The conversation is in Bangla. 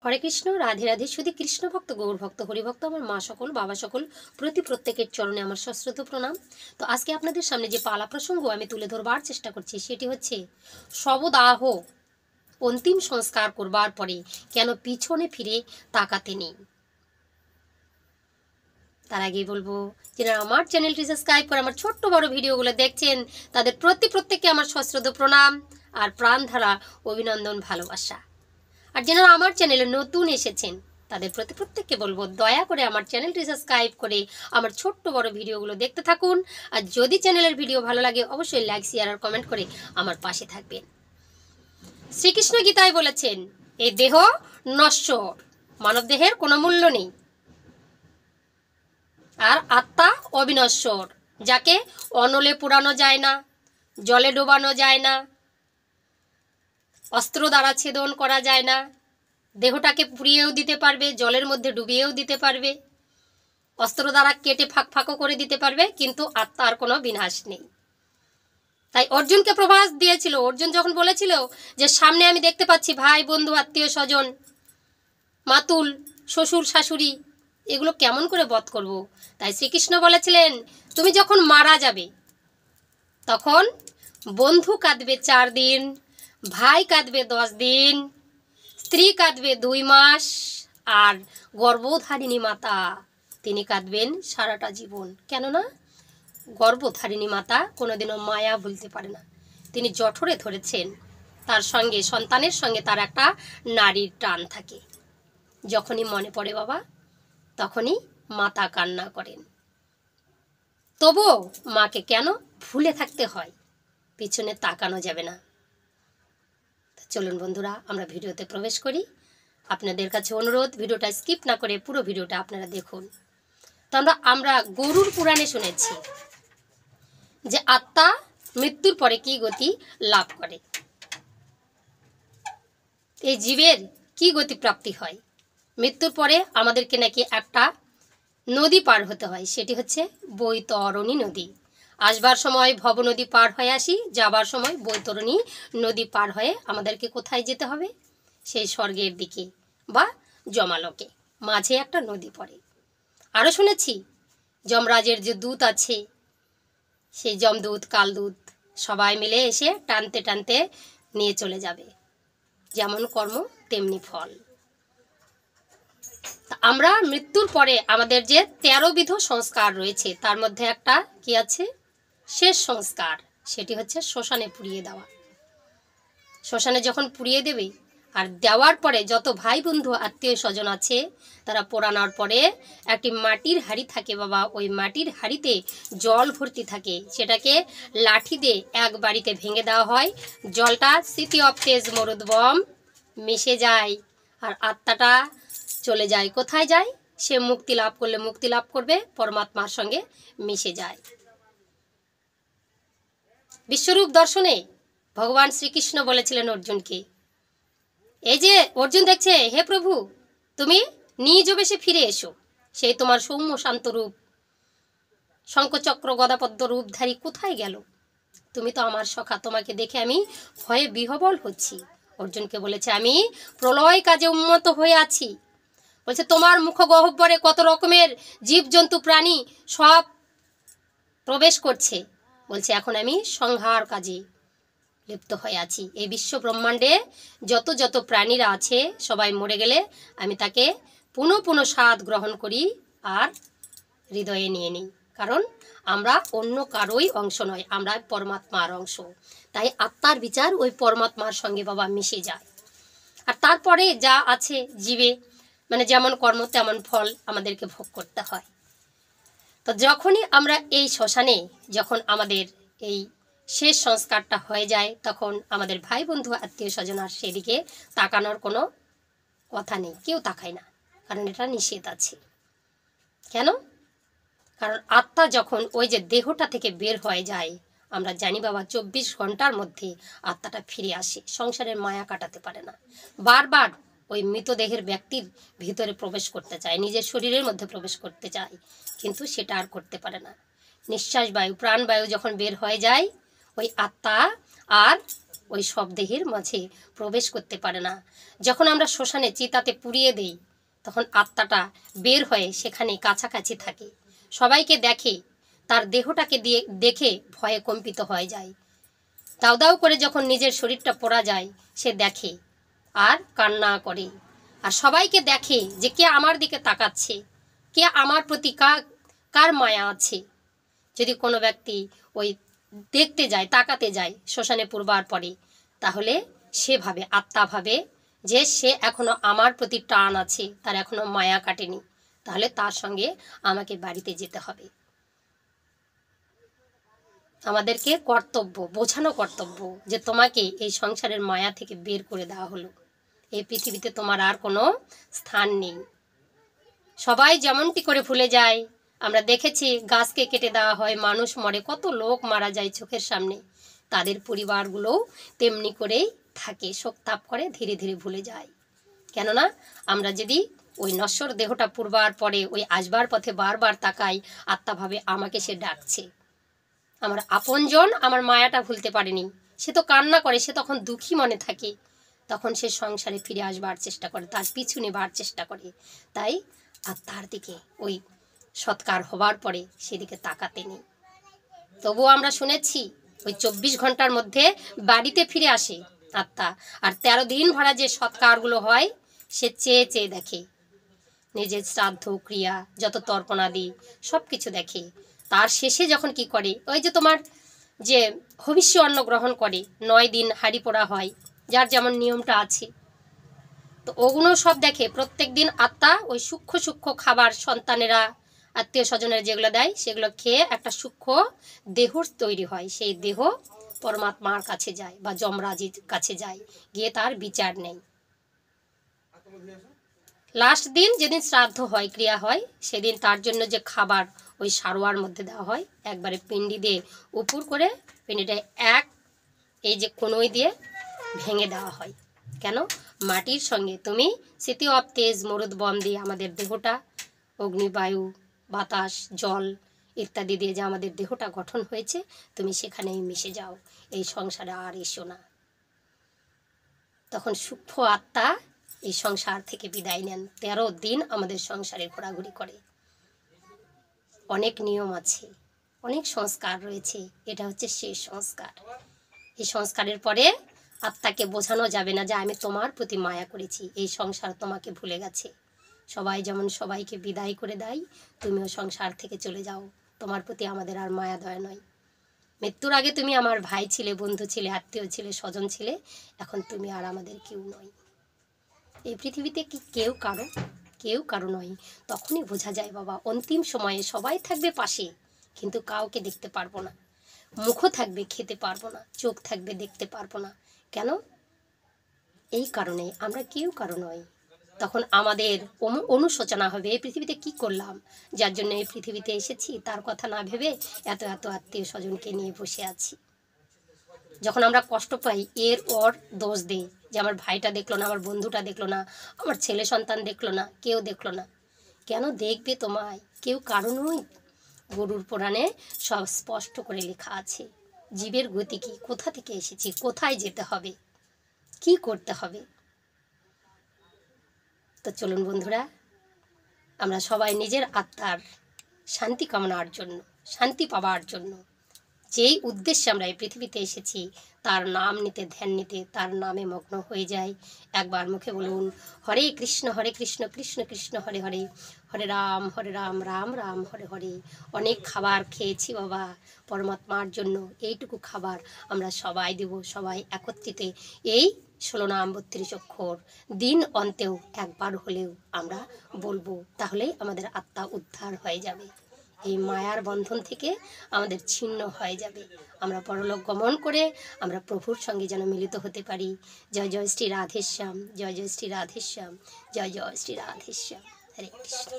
হরে কৃষ্ণ, রাধে রাধে। শুধু কৃষ্ণ ভক্ত, গৌর ভক্ত, হরিভক্ত, আমার মা সকল, বাবা সকল, প্রত্যেকের চরণে আমার সশ্রদ্ধ প্রণাম। তো আজকে আপনাদের সামনে যে পালা প্রসঙ্গ আমি তুলে ধরবার চেষ্টা করছি সেটি হচ্ছে শবদাহ অন্তিম সংস্কার করবার পরে কেন পিছনে ফিরে তাকাতে নেই। তার আগেই বলবো, যারা আমার চ্যানেলটি সাবস্ক্রাইব করে আমার ছোট্ট বড় ভিডিওগুলো দেখছেন তাদের প্রত্যেককে আমার সশ্রদ্ধ প্রণাম আর প্রাণ ধারা অভিনন্দন, ভালোবাসা। আর যারা আমার চ্যানেলে নতুন এসেছেন তাদের প্রত্যেককে বলবো, দয়া করে আমার চ্যানেলটি সাবস্ক্রাইব করে আমার ছোট্ট বড় ভিডিওগুলো দেখতে থাকুন। আর যদি চ্যানেলের ভিডিও ভালো লাগে অবশ্যই লাইক, শেয়ার আর কমেন্ট করে আমার পাশে থাকবেন। শ্রীকৃষ্ণ গীতায় বলেছেন, এই দেহ নশ্বর, মানব দেহের কোনো মূল্য নেই, আর আত্মা অবিনশ্বর, যাকে অনলে পোড়ানো যায় না, জলে ডোবানো যায় না, অস্ত্র দ্বারা ছেদন করা যায় না, দেহটাকে পুড়িয়েও দিতে পারবে, জলের মধ্যে ডুবিয়েও দিতে পারবে, অস্ত্র দ্বারা কেটে ফাঁকও করে দিতে পারবে, কিন্তু আত্মার কোনো বিনাশ নেই। তাই অর্জুনকে প্রভাস দিয়েছিল। অর্জুন যখন বলেছিল যে সামনে আমি দেখতে পাচ্ছি ভাই, বন্ধু, আত্মীয় স্বজন, মাতুল, শ্বশুর, শাশুড়ি, এগুলো কেমন করে বধ করব। তাই শ্রীকৃষ্ণ বলেছিলেন, তুমি যখন মারা যাবে তখন বন্ধু কাঁদবে 4 দিন, ভাই কাঁদবে 10 দিন, স্ত্রী কাঁদবে 2 মাস, আর গর্ভধারিণী মাতা তিনি কাঁদবেন সারাটা জীবন। কেননা গর্ভধারিণী মাতা কোনোদিনও মায়া ভুলতে পারে না। তিনি জঠরে ধরেছেন, তার সঙ্গে সন্তানের সঙ্গে তার একটা নারীর টান থাকে। যখনই মনে পড়ে বাবা, তখনই মাতা কান্না করেন। তবুও মাকে কেন ভুলে থাকতে হয়? পিছনে তাকানো যাবে না। চলুন বন্ধুরা, আমরা ভিডিওতে প্রবেশ করি। আপনাদের কাছে অনুরোধ, ভিডিওটা স্কিপ না করে পুরো ভিডিওটা আপনারা দেখুন। তো আমরা গরুড় পুরাণে শুনেছি যে আত্মা মৃত্যুর পরে কি গতি লাভ করে, এই জীবের কি গতি প্রাপ্তি হয়। মৃত্যুর পরে আমাদেরকে নাকি একটা নদী পার হতে হয়, সেটি হচ্ছে বৈতরণী নদী। আসবার সময় ভব নদী পার হয়ে আসি, যাবার সময় বৈতরণী নদী পার হয়ে আমাদেরকে কোথায় যেতে হবে? সেই স্বর্গের দিকে বা যমালোকে। মাঝে একটা নদী পড়ে। আরও শুনেছি যমরাজের যে দূত আছে, সেই যমদূত, কালদূত সবাই মিলে এসে টানতে টানতে নিয়ে চলে যাবে। যেমন কর্ম তেমনি ফল। আমরা মৃত্যুর পরে আমাদের যে 13 বিধ সংস্কার রয়েছে, তার মধ্যে একটা কি আছে? শেষ সংস্কার, সেটি হচ্ছে শ্মশানে পুড়িয়ে দেওয়া। শ্মশানে যখন পুড়িয়ে দেবে, আর দেওয়ার পরে যত ভাই বন্ধু আত্মীয় স্বজন আছে তারা পোড়ানোর পরে একটি মাটির হাঁড়ি থাকে বাবা, ওই মাটির হাঁড়িতে জল ভর্তি থাকে, সেটাকে লাঠি দিয়ে এক বাড়িতে ভেঙে দেওয়া হয়। জলটা সিটি অফ তেজ মরুদ্বম মিশে যায়, আর আত্মাটা চলে যায়। কোথায় যায়? সে মুক্তি লাভ করলে মুক্তি লাভ করবে, পরমাত্মার সঙ্গে মিশে যায়। বিশ্বরূপ দর্শনে ভগবান শ্রীকৃষ্ণ বলেছিলেন অর্জুনকে, এই যে অর্জুন দেখছে, হে প্রভু, তুমি নিজ বেশে ফিরে এসো। সেই তোমার সৌম্য শান্ত রূপ, শঙ্খচক্র গদাপদ্ম রূপধারী কোথায় গেল? তুমি তো আমার সখা, তোমাকে দেখে আমি ভয়ে বিহবল হচ্ছি। অর্জুনকে বলেছে, আমি প্রলয় কাজে উন্নত হয়ে আছি। বলছে, তোমার মুখ গহ্বরে কত রকমের জীবজন্তু প্রাণী সব প্রবেশ করছে। বলছে, এখন আমি সংহার কাজে লিপ্ত হয়ে আছি। এই বিশ্ব ব্রহ্মাণ্ডে যত প্রাণীরা আছে সবাই মরে গেলে আমি তাকে পুনঃ স্বাদ গ্রহণ করি আর হৃদয়ে নিয়ে নিই। কারণ আমরা অন্য কারোই অংশ নয়, আমরা পরমাত্মার অংশ। তাই আত্মার বিচার ওই পরমাত্মার সঙ্গে বাবা মিশে যায়। আর তারপরে যা আছে জীবে, মানে যেমন কর্ম তেমন ফল আমাদেরকে ভোগ করতে হয়। তো যখনই আমরা এই শ্মশানে, যখন আমাদের এই শেষ সংস্কারটা হয়ে যায়, তখন আমাদের ভাই বন্ধু আত্মীয় স্বজন আর সেদিকে তাকানোর কোনো কথা নেই, কেউ তাকায় না, কারণ এটা নিষেধ আছে। কেন? কারণ আত্মা যখন ওই যে দেহটা থেকে বের হয়ে যায়, আমরা জানি বাবা 24 ঘন্টার মধ্যে আত্মাটা ফিরে আসে। সংসারের মায়া কাটাতে পারে না, বারবার ওই মৃতদেহের ব্যক্তির ভিতরে প্রবেশ করতে চায়, নিজের শরীরের মধ্যে প্রবেশ করতে চায়, কিন্তু সেটা আর করতে পারে না। নিঃশ্বাস বায়ু, প্রাণবায়ু যখন বের হয়ে যায়, ওই আত্মা আর ওই সব দেহের মাঝে প্রবেশ করতে পারে না। যখন আমরা শ্মশানে চিতাতে পুড়িয়ে দেই তখন আত্মাটা বের হয়ে সেখানে কাছাকাছি থাকে, সবাইকে দেখে, তার দেহটাকে দেখে ভয়ে কম্পিত হয়ে যায়। দাউ দাউ করে যখন নিজের শরীরটা পোড়া যায় সে দেখে আর কান্না করে, আর সবাইকে দেখে যে কে আমার দিকে তাকাচ্ছে, কে আমার প্রতি কার মায়া আছে। যদি কোনো ব্যক্তি ওই দেখতে যায়, তাকাতে যায় শ্মশানে পুরবার পরে, তাহলে সে ভাবে, আত্মা ভাবে যে সে এখনো আমার প্রতি টান আছে, তার এখনো মায়া কাটেনি, তাহলে তার সঙ্গে আমাকে বাড়িতে যেতে হবে। আমাদেরকে কর্তব্য, বোঝানো কর্তব্য যে তোমাকে এই সংসারের মায়া থেকে বের করে দেওয়া হলো, এই পৃথিবীতে তোমার আর কোনো স্থান নেই। সবাই যেমনটি করে ভুলে যায়, আমরা দেখেছি গাছকে কেটে দেওয়া হয়, মানুষ মরে, কত লোক মারা যায় চোখের সামনে, তাদের পরিবারগুলোও তেমনি করেই থাকে, শোকতাপ করে, ধীরে ধীরে ভুলে যায়। কেননা আমরা যদি ওই নশ্বর দেহটা পুড়বার পরে ওই আসবার পথে বারবার তাকাই, আত্মা ভাবে আমাকে সে ডাকছে, আমার আপনজন আমার মায়াটা ভুলতে পারেনি, সে তো কান্না করে, সে তখন দুঃখী মনে থাকে, তখন সে সংসারে ফিরে আসবার চেষ্টা করে, তার পিছু নেবার চেষ্টা করে। তাই আত্মার দিকে ওই সৎকার হবার পরে সেদিকে তাকাতে নেই। তবুও আমরা শুনেছি ওই 24 ঘন্টার মধ্যে বাড়িতে ফিরে আসে আত্মা, আর 13 দিন ভরা যে সৎকারগুলো হয় সে চেয়ে চেয়ে দেখে, নিজের শ্রাদ্ধ ক্রিয়া যত তর্পণাদি সব কিছু দেখে। তার শেষে যখন কি করে, ওই যে তোমার যে ভবিষ্য অন্ন গ্রহণ করে, 9 দিন হাঁড়ি পোড়া হয়, যার যেমন নিয়মটা আছে, তো ওগুলো সব দেখে। প্রত্যেক দিন আত্মা ওই সূক্ষ্ম সূক্ষ্ম খাবার সন্তানেরা, আত্মীয় স্বজনেরা যেগুলো দেয় সেগুলো খেয়ে একটা সূক্ষ্ম দেহ তৈরি হয়, সেই দেহ পরমাত্মার কাছে যায় বা যমরাজের কাছে যায়, গিয়ে তার বিচার নেয়। লাস্ট দিন যেদিন শ্রাদ্ধ হয়, ক্রিয়া হয়, সেদিন তার জন্য যে খাবার ওই সারোয়ার মধ্যে দেওয়া হয়, একবারে পিণ্ডি দিয়ে উপর করে পিণ্ডিটা এই যে কোনোই দিয়ে ভেঙে দেওয়া হয়। কেন? মাটির সঙ্গে তুমি স্মৃতি অব তেজ মরুদ বম দিয়ে আমাদের দেহটা, অগ্নি বায়ু বাতাস জল ইত্যাদি দিয়ে যে আমাদের দেহটা গঠন হয়েছে, তুমি সেখানেই মিশে যাও, এই সংসারে আর এসো না। তখন সূক্ষ্ম আত্মা এই সংসার থেকে বিদায় নেন, 13 দিন আমাদের সংসারে ঘোরাঘুরি করে। অনেক নিয়ম আছে, অনেক সংস্কার রয়েছে, এটা হচ্ছে শেষ সংস্কার। এই সংস্কারের পরে আত্মাকে বোঝানো যাবে না যে আমি তোমার প্রতি মায়া করেছি, এই সংসার তোমাকে ভুলে গেছে। সবাই যেমন সবাইকে বিদায় করে দেয়, তুমিও সংসার থেকে চলে যাও, তোমার প্রতি আমাদের আর মায়া দয়া নয়। মৃত্যুর আগে তুমি আমার ভাই ছিলে, বন্ধু ছিলে, আত্মীয় ছিলে, স্বজন ছিলে, এখন তুমি আর আমাদের কেউ নয়। এই পৃথিবীতে কি কেউ কারো নয়। তখনই বোঝা যায় বাবা, অন্তিম সময়ে সবাই থাকবে পাশে, কিন্তু কাউকে দেখতে পারবো না, মুখও থাকবে খেতে পারবো না, চোখ থাকবে দেখতে পারবো না। কেন? এই কারণে আমরা কেউ কারো নয়। তখন আমাদের অনুশোচনা হবে, এই পৃথিবীতে কি করলাম, যার জন্য এই পৃথিবীতে এসেছি তার কথা না ভেবে এত এত আত্মীয় স্বজনকে নিয়ে বসে আছি। যখন আমরা কষ্ট পাই, এর ওর দোষ দেই যে আমার ভাইটা দেখলো না, আমার বন্ধুটা দেখলো না, আমার ছেলে সন্তান দেখলো না, কেউ দেখলো না। কেন দেখবে তোমায়? কেউ কারণই। গরুর পুরাণে সব স্পষ্ট করে লেখা আছে, জীবের গতি কি, কোথা থেকে এসেছি, কোথায় যেতে হবে, কি করতে হবে। তো চলুন বন্ধুরা, আমরা সবাই নিজের আত্মার শান্তি কামনার জন্য, শান্তি পাওয়ার জন্য, যেই উদ্দেশ্যে আমরা এই পৃথিবীতে এসেছি তার নাম নিতে, ধ্যান নিতে, তার নামে মগ্ন হয়ে যায়। একবার মুখে বলুন হরে কৃষ্ণ কৃষ্ণ কৃষ্ণ হরে হরে, হরে রাম রাম রাম হরে হরে। অনেক খাবার খেয়েছি বাবা পরমাত্মার জন্য, এইটুকু খাবার আমরা সবাই দেব, সবাই একত্রিত এই 16 নাম 32 অক্ষর দিন অন্তেও একবার হলেও আমরা বলবো, তাহলেই আমাদের আত্মা উদ্ধার হয়ে যাবে, এই মায়ার বন্ধন থেকে আমাদের ছিন্ন হয়ে যাবে। আমরা পরলোক গমন করে আমরা প্রভুর সঙ্গে যেন মিলিত হতে পারি। জয় জয় শ্রী রাধেশ্যাম, জয় জয় শ্রী রাধেশ্যাম, জয় জয় শ্রী রাধেশ্যাম। হরে কৃষ্ণ।